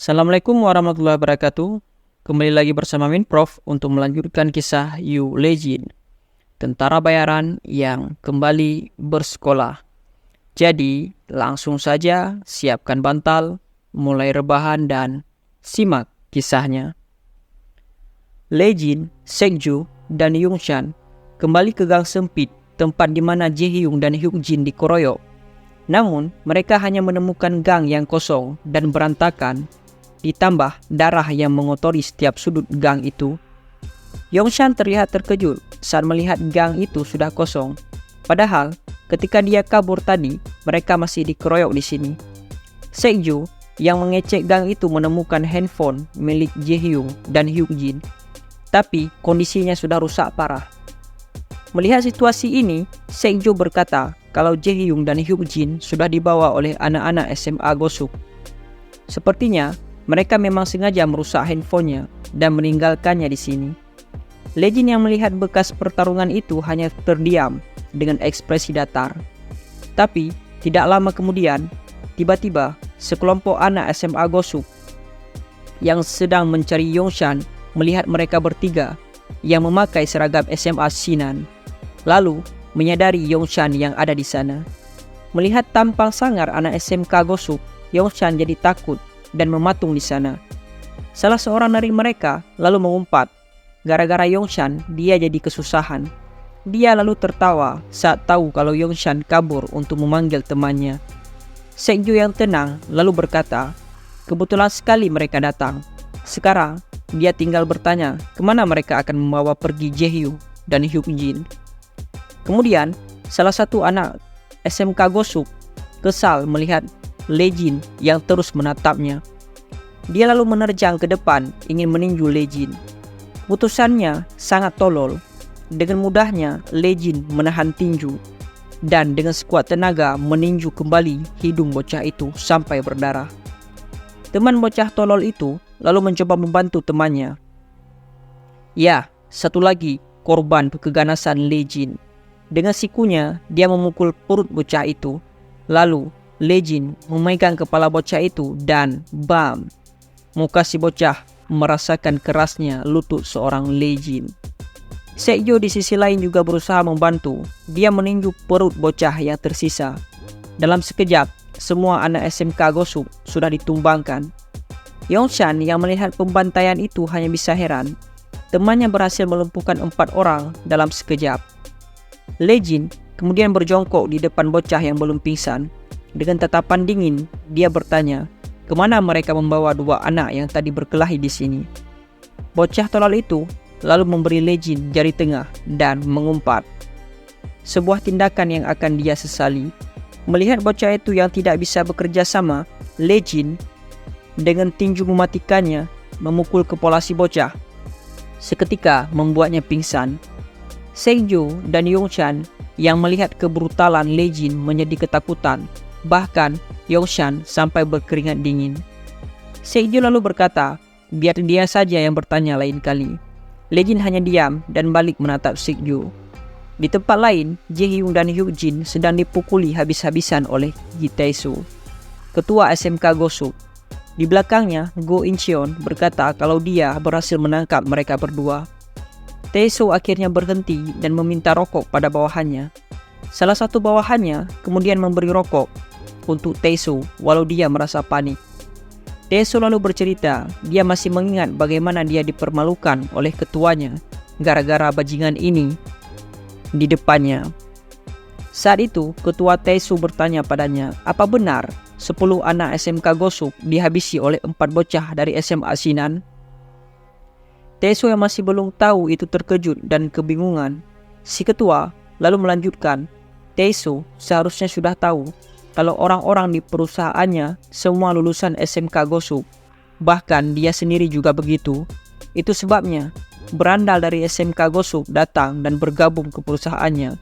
Assalamualaikum warahmatullahi wabarakatuh. Kembali lagi bersama Min Prof untuk melanjutkan kisah Yu Lejin, tentara bayaran yang kembali bersekolah. Jadi, langsung saja siapkan bantal, mulai rebahan dan simak kisahnya. Lejin, Sekju, dan Yungshan kembali ke gang sempit, tempat di mana Jaehyung dan Hyukjin dikeroyok. Namun, mereka hanya menemukan gang yang kosong dan berantakan, ditambah darah yang mengotori setiap sudut gang itu. Yungshan terlihat terkejut saat melihat gang itu sudah kosong. Padahal, ketika dia kabur tadi, mereka masih dikeroyok di sini. Sekju yang mengecek gang itu menemukan handphone milik Jaehyung dan Hyukjin, tapi kondisinya sudah rusak parah. Melihat situasi ini, Sekju berkata kalau Jaehyung dan Hyukjin sudah dibawa oleh anak-anak SMA Gosuk. Sepertinya mereka memang sengaja merusak handphonenya dan meninggalkannya di sini. Lejin yang melihat bekas pertarungan itu hanya terdiam dengan ekspresi datar. Tapi tidak lama kemudian, tiba-tiba sekelompok anak SMA Gosuk yang sedang mencari Yungshan melihat mereka bertiga yang memakai seragam SMA Sinan, lalu menyadari Yungshan yang ada di sana. Melihat tampang sangar anak SMK Gosuk, Yungshan jadi takut dan mematung di sana. Salah seorang dari mereka lalu mengumpat. Gara-gara Yungshan, dia jadi kesusahan. Dia lalu tertawa saat tahu kalau Yungshan kabur untuk memanggil temannya. Sekju yang tenang lalu berkata, kebetulan sekali mereka datang. Sekarang, dia tinggal bertanya kemana mereka akan membawa pergi Jaehyung dan Hyukjin. Kemudian, salah satu anak SMK Gosuk kesal melihat Lejin yang terus menatapnya. Dia lalu menerjang ke depan ingin meninju Lejin. Putusannya sangat tolol. Dengan mudahnya Lejin menahan tinju dan dengan sekuat tenaga meninju kembali hidung bocah itu sampai berdarah. Teman bocah tolol itu lalu mencoba membantu temannya. Ya, satu lagi korban keganasan Lejin. Dengan sikunya dia memukul perut bocah itu. Lalu Lejin memegang kepala bocah itu dan bam, muka si bocah merasakan kerasnya lutut seorang Lejin. Sekju di sisi lain juga berusaha membantu. Dia meninju perut bocah yang tersisa. Dalam sekejap, semua anak SMK Gosuk sudah ditumbangkan. Yungshan yang melihat pembantaian itu hanya bisa heran. Temannya berhasil melumpuhkan 4 orang dalam sekejap. Lejin kemudian berjongkok di depan bocah yang belum pingsan. Dengan tatapan dingin, dia bertanya, kemana mereka membawa 2 anak yang tadi berkelahi di sini. Bocah tolol itu lalu memberi Lejin jari tengah dan mengumpat. Sebuah tindakan yang akan dia sesali. Melihat bocah itu yang tidak bisa bekerja sama, Lejin dengan tinju mematikannya memukul kepala si bocah. Seketika membuatnya pingsan. Sekju dan Yungshan yang melihat kebrutalan Lejin menjadi ketakutan. Bahkan Yungshan sampai berkeringat dingin. Sekju lalu berkata, biar dia saja yang bertanya lain kali. Lejin hanya diam dan balik menatap Sekju. Di tempat lain, Jaehyung dan Hyukjin sedang dipukuli habis-habisan oleh Ji Tae-soo, ketua SMK Gosuk. Di belakangnya, Go In-cheon berkata kalau dia berhasil menangkap mereka berdua. Tae-soo akhirnya berhenti dan meminta rokok pada bawahannya. Salah satu bawahannya kemudian memberi rokok untuk Tae-soo walau dia merasa panik. Tae-soo lalu bercerita dia masih mengingat bagaimana dia dipermalukan oleh ketuanya gara-gara bajingan ini di depannya. Saat itu ketua Tae-soo bertanya padanya, apa benar 10 anak SMK Gosuk dihabisi oleh 4 bocah dari SMA Sinan? Tae-soo yang masih belum tahu itu terkejut dan kebingungan. Si ketua lalu melanjutkan, Tae-soo seharusnya sudah tahu kalau orang-orang di perusahaannya semua lulusan SMK Gosuk. Bahkan dia sendiri juga begitu. Itu sebabnya berandal dari SMK Gosuk datang dan bergabung ke perusahaannya.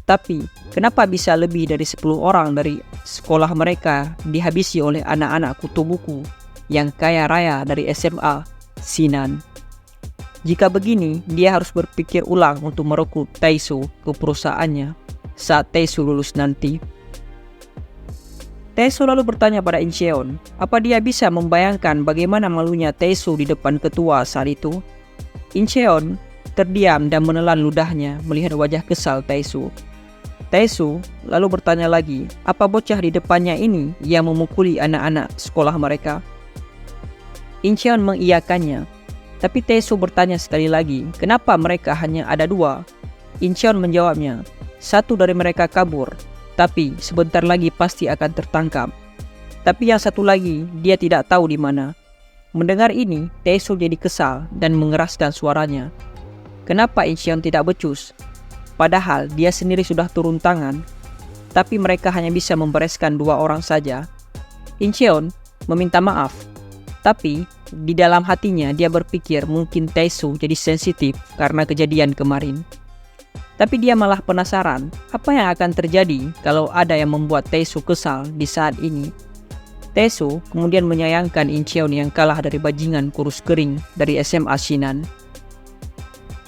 Tapi kenapa bisa lebih dari 10 orang dari sekolah mereka dihabisi oleh anak-anak kutu buku yang kaya raya dari SMA Sinan? Jika begini, dia harus berpikir ulang untuk merekrut Tae-soo ke perusahaannya saat Tae-soo lulus nanti. Taesu lalu bertanya pada Incheon, apa dia bisa membayangkan bagaimana malunya Taesu di depan ketua saat itu? Incheon terdiam dan menelan ludahnya melihat wajah kesal Taesu. Taesu lalu bertanya lagi, apa bocah di depannya ini yang memukuli anak-anak sekolah mereka? Incheon mengiyakannya, tapi Taesu bertanya sekali lagi, kenapa mereka hanya ada 2? Incheon menjawabnya, satu dari mereka kabur, tapi sebentar lagi pasti akan tertangkap. Tapi yang satu lagi, dia tidak tahu di mana. Mendengar ini, Taesu jadi kesal dan mengeraskan suaranya. Kenapa Incheon tidak becus? Padahal dia sendiri sudah turun tangan, tapi mereka hanya bisa membereskan 2 orang saja. Incheon meminta maaf, tapi di dalam hatinya dia berpikir mungkin Taesu jadi sensitif karena kejadian kemarin. Tapi dia malah penasaran, apa yang akan terjadi kalau ada yang membuat Taesu kesal di saat ini. Taesu kemudian menyayangkan Incheon yang kalah dari bajingan kurus kering dari SMA Shinan.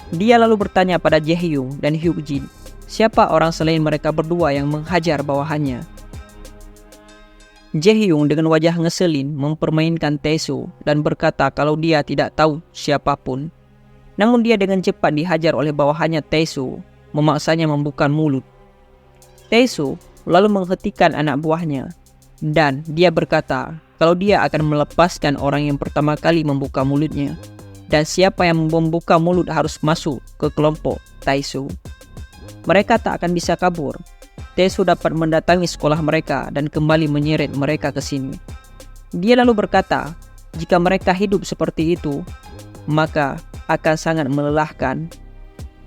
Dia lalu bertanya pada Jaehyung dan Hyukjin, siapa orang selain mereka berdua yang menghajar bawahannya. Jaehyung dengan wajah ngeselin mempermainkan Taesu dan berkata kalau dia tidak tahu siapapun. Namun dia dengan cepat dihajar oleh bawahannya Taesu, memaksanya membuka mulut. Taesu lalu menghentikan anak buahnya dan dia berkata kalau dia akan melepaskan orang yang pertama kali membuka mulutnya, dan siapa yang membuka mulut harus masuk ke kelompok Taesu. Mereka tak akan bisa kabur. Taesu dapat mendatangi sekolah mereka dan kembali menyeret mereka ke sini. Dia lalu berkata, jika mereka hidup seperti itu, maka akan sangat melelahkan.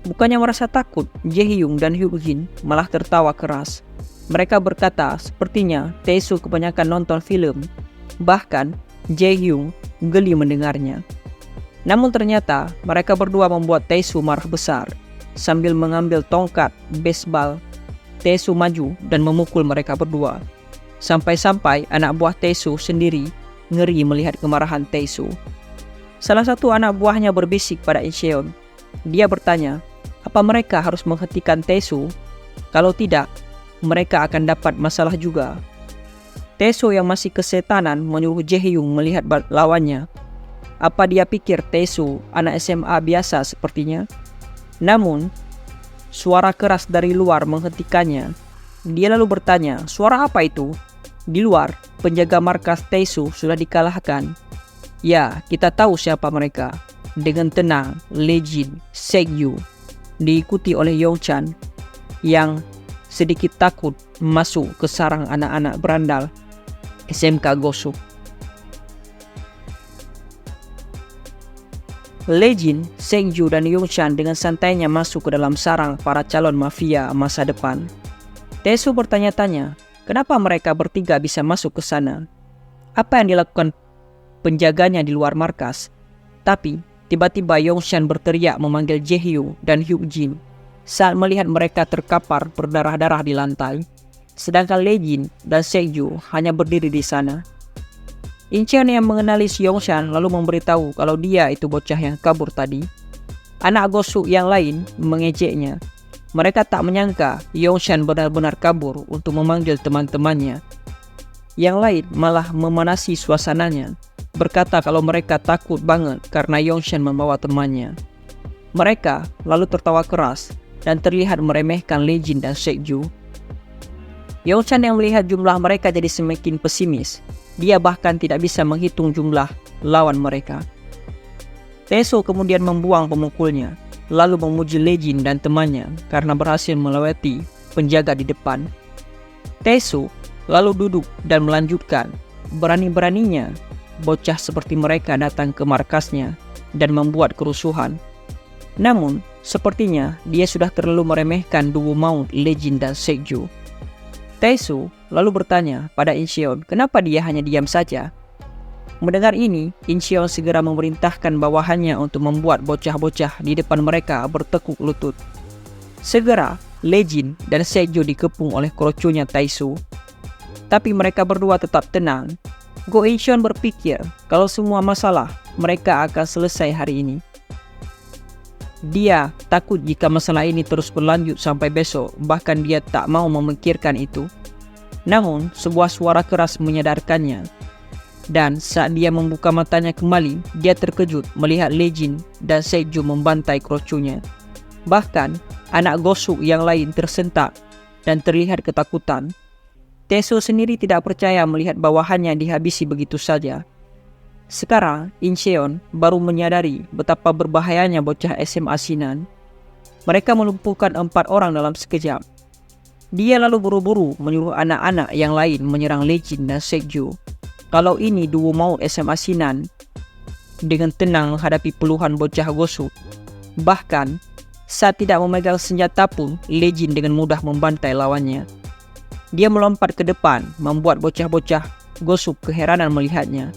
Bukannya merasa takut, Jaehyung dan Hyukjin malah tertawa keras. Mereka berkata, sepertinya Taesu kebanyakan nonton film. Bahkan, Jaehyung geli mendengarnya. Namun ternyata, mereka berdua membuat Taesu marah besar. Sambil mengambil tongkat baseball, Taesu maju dan memukul mereka berdua. Sampai-sampai anak buah Taesu sendiri ngeri melihat kemarahan Taesu. Salah satu anak buahnya berbisik pada Incheon. Dia bertanya, apa mereka harus menghentikan Taesu? Kalau tidak, mereka akan dapat masalah juga. Taesu yang masih kesetanan menyuruh Jaehyung melihat lawannya. Apa dia pikir Taesu anak SMA biasa sepertinya? Namun, suara keras dari luar menghentikannya. Dia lalu bertanya, suara apa itu? Di luar, penjaga markas Taesu sudah dikalahkan. Ya, kita tahu siapa mereka. Dengan tenang, Lejin, Segyu, diikuti oleh Yongchan yang sedikit takut masuk ke sarang anak-anak berandal SMK Gosuk. Lejin, Segyu, dan Yongchan dengan santainya masuk ke dalam sarang para calon mafia masa depan. Taesu bertanya-tanya, kenapa mereka bertiga bisa masuk ke sana? Apa yang dilakukan penjaganya di luar markas? Tapi tiba-tiba Yongchan berteriak memanggil Jaehyung dan Hyukjin saat melihat mereka terkapar berdarah-darah di lantai. Sedangkan Lejin dan Segyu hanya berdiri di sana. Incheon yang mengenali Yongchan lalu memberitahu kalau dia itu bocah yang kabur tadi. Anak Gosuk yang lain mengejeknya. Mereka tak menyangka Yongchan benar-benar kabur untuk memanggil teman-temannya. Yang lain malah memanasi suasananya, berkata kalau mereka takut banget karena Yongchan membawa temannya. Mereka lalu tertawa keras dan terlihat meremehkan Lejin dan Segyu. Yongchan yang melihat jumlah mereka jadi semakin pesimis. Dia bahkan tidak bisa menghitung jumlah lawan mereka. Taesu kemudian membuang pemukulnya, lalu memuji Lejin dan temannya karena berhasil melewati penjaga di depan. Taesu lalu duduk dan melanjutkan, berani-beraninya bocah seperti mereka datang ke markasnya dan membuat kerusuhan. Namun, sepertinya dia sudah terlalu meremehkan duo maut Lejin dan Segyu. Taesu lalu bertanya pada Incheon kenapa dia hanya diam saja. Mendengar ini, Incheon segera memerintahkan bawahannya untuk membuat bocah-bocah di depan mereka bertekuk lutut. Segera, Lejin dan Segyu dikepung oleh kroconya Taesu. Tapi mereka berdua tetap tenang. Go Incheon berpikir kalau semua masalah mereka akan selesai hari ini. Dia takut jika masalah ini terus berlanjut sampai besok, bahkan dia tak mau memikirkan itu. Namun, sebuah suara keras menyadarkannya. Dan saat dia membuka matanya kembali, dia terkejut melihat Lejin dan Seikju membantai krocunya. Bahkan, anak Gosu yang lain tersentak dan terlihat ketakutan. Taesu sendiri tidak percaya melihat bawahannya dihabisi begitu saja. Sekarang, Incheon baru menyadari betapa berbahayanya bocah SMA Sinan. Mereka melumpuhkan 4 orang dalam sekejap. Dia lalu buru-buru menyuruh anak-anak yang lain menyerang Lejin dan Seikju. Kalau ini duo maut SMA Sinan dengan tenang menghadapi puluhan bocah Gosu. Bahkan, saat tidak memegang senjata pun, Lejin dengan mudah membantai lawannya. Dia melompat ke depan, membuat bocah-bocah Gosu keheranan melihatnya.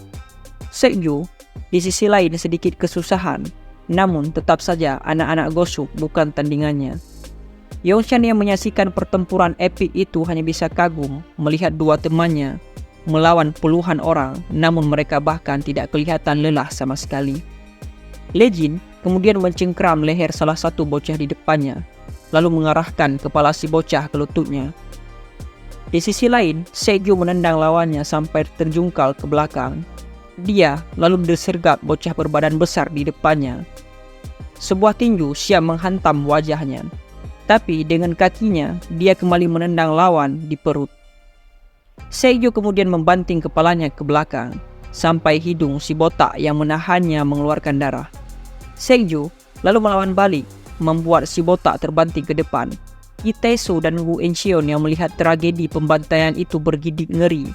Seikju di sisi lain sedikit kesusahan, namun tetap saja anak-anak Gosu bukan tandingannya. Yongshan yang menyaksikan pertempuran epik itu hanya bisa kagum melihat dua temannya melawan puluhan orang, namun mereka bahkan tidak kelihatan lelah sama sekali. Lejin kemudian mencengkram leher salah satu bocah di depannya, lalu mengarahkan kepala si bocah ke lututnya. Di sisi lain, Seikju menendang lawannya sampai terjungkal ke belakang. Dia lalu bersergap bocah berbadan besar di depannya. Sebuah tinju siap menghantam wajahnya, tapi dengan kakinya dia kembali menendang lawan di perut. Seikju kemudian membanting kepalanya ke belakang sampai hidung si botak yang menahannya mengeluarkan darah. Seikju lalu melawan balik, membuat si botak terbanting ke depan. Taesu dan Wu Encheon yang melihat tragedi pembantaian itu bergidik ngeri,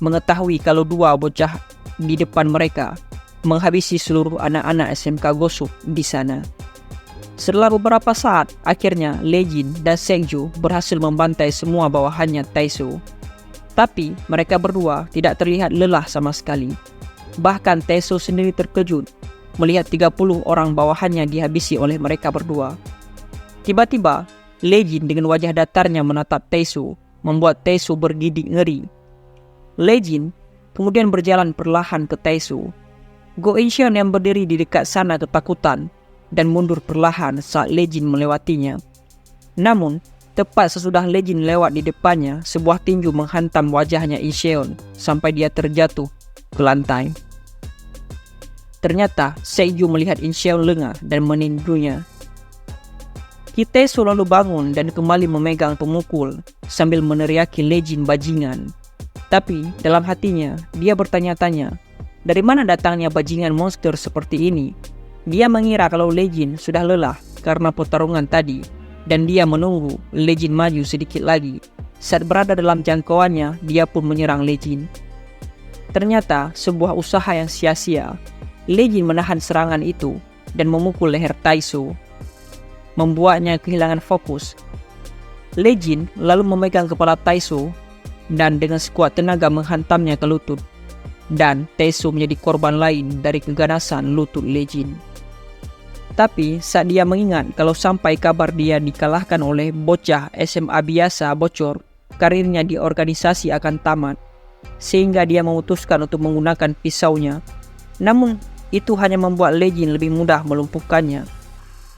mengetahui kalau dua bocah di depan mereka menghabisi seluruh anak-anak SMK Gosu di sana. Setelah beberapa saat, akhirnya Lejin dan Seikju berhasil membantai semua bawahannya Taesu. Tapi mereka berdua tidak terlihat lelah sama sekali. Bahkan Taesu sendiri terkejut melihat 30 orang bawahannya dihabisi oleh mereka berdua. Tiba-tiba, Lejin dengan wajah datarnya menatap Taesu, membuat Taesu bergidik ngeri. Lejin kemudian berjalan perlahan ke Taesu. Go Incheon yang berdiri di dekat sana ketakutan dan mundur perlahan saat Lejin melewatinya. Namun, tepat sesudah Lejin lewat di depannya, sebuah tinju menghantam wajahnya Incheon sampai dia terjatuh ke lantai. Ternyata Seikju melihat Incheon lengah dan meninjunya. Taesu lalu bangun dan kembali memegang pemukul sambil meneriaki Lejin bajingan. Tapi dalam hatinya dia bertanya-tanya, dari mana datangnya bajingan monster seperti ini? Dia mengira kalau Lejin sudah lelah karena pertarungan tadi, dan dia menunggu Lejin maju sedikit lagi. Saat berada dalam jangkauannya, dia pun menyerang Lejin. Ternyata sebuah usaha yang sia-sia. Lejin menahan serangan itu dan memukul leher Taesu, membuatnya kehilangan fokus. Lejin lalu memegang kepala Taesu dan dengan sekuat tenaga menghantamnya ke lutut. Dan Taesu menjadi korban lain dari keganasan lutut Lejin. Tapi saat dia mengingat kalau sampai kabar dia dikalahkan oleh bocah SMA biasa bocor, karirnya di organisasi akan tamat. Sehingga dia memutuskan untuk menggunakan pisaunya. Namun itu hanya membuat Lejin lebih mudah melumpuhkannya.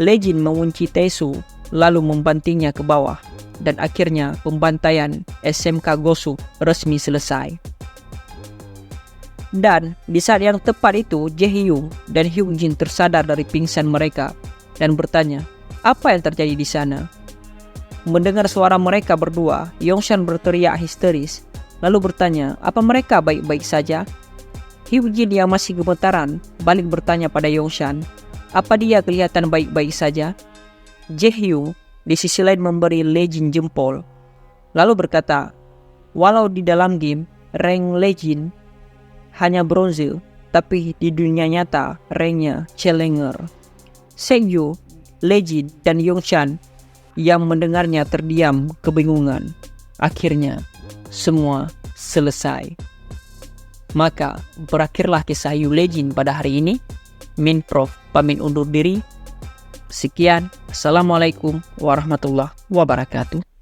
Lejin mengunci Taesu lalu membantingnya ke bawah. Dan akhirnya pembantaian SMK Gosu resmi selesai. Dan di saat yang tepat itu, Jae-hyung dan Hyunjin tersadar dari pingsan mereka dan bertanya, apa yang terjadi di sana? Mendengar suara mereka berdua, Yongshan berteriak histeris, lalu bertanya, apa mereka baik-baik saja? Hyunjin yang masih gemetaran balik bertanya pada Yongshan, apa dia kelihatan baik-baik saja? Jae-hyung di sisi lain memberi Lejin jempol, lalu berkata, walau di dalam game, rank Lejin hanya bronze, tapi di dunia nyata, ranknya Challenger. Seikju, Lejin, dan Yongshan yang mendengarnya terdiam kebingungan. Akhirnya, semua selesai. Maka, berakhirlah kisah Yu Lejin pada hari ini. Min Prof pamit undur diri. Sekian, Assalamualaikum warahmatullahi wabarakatuh.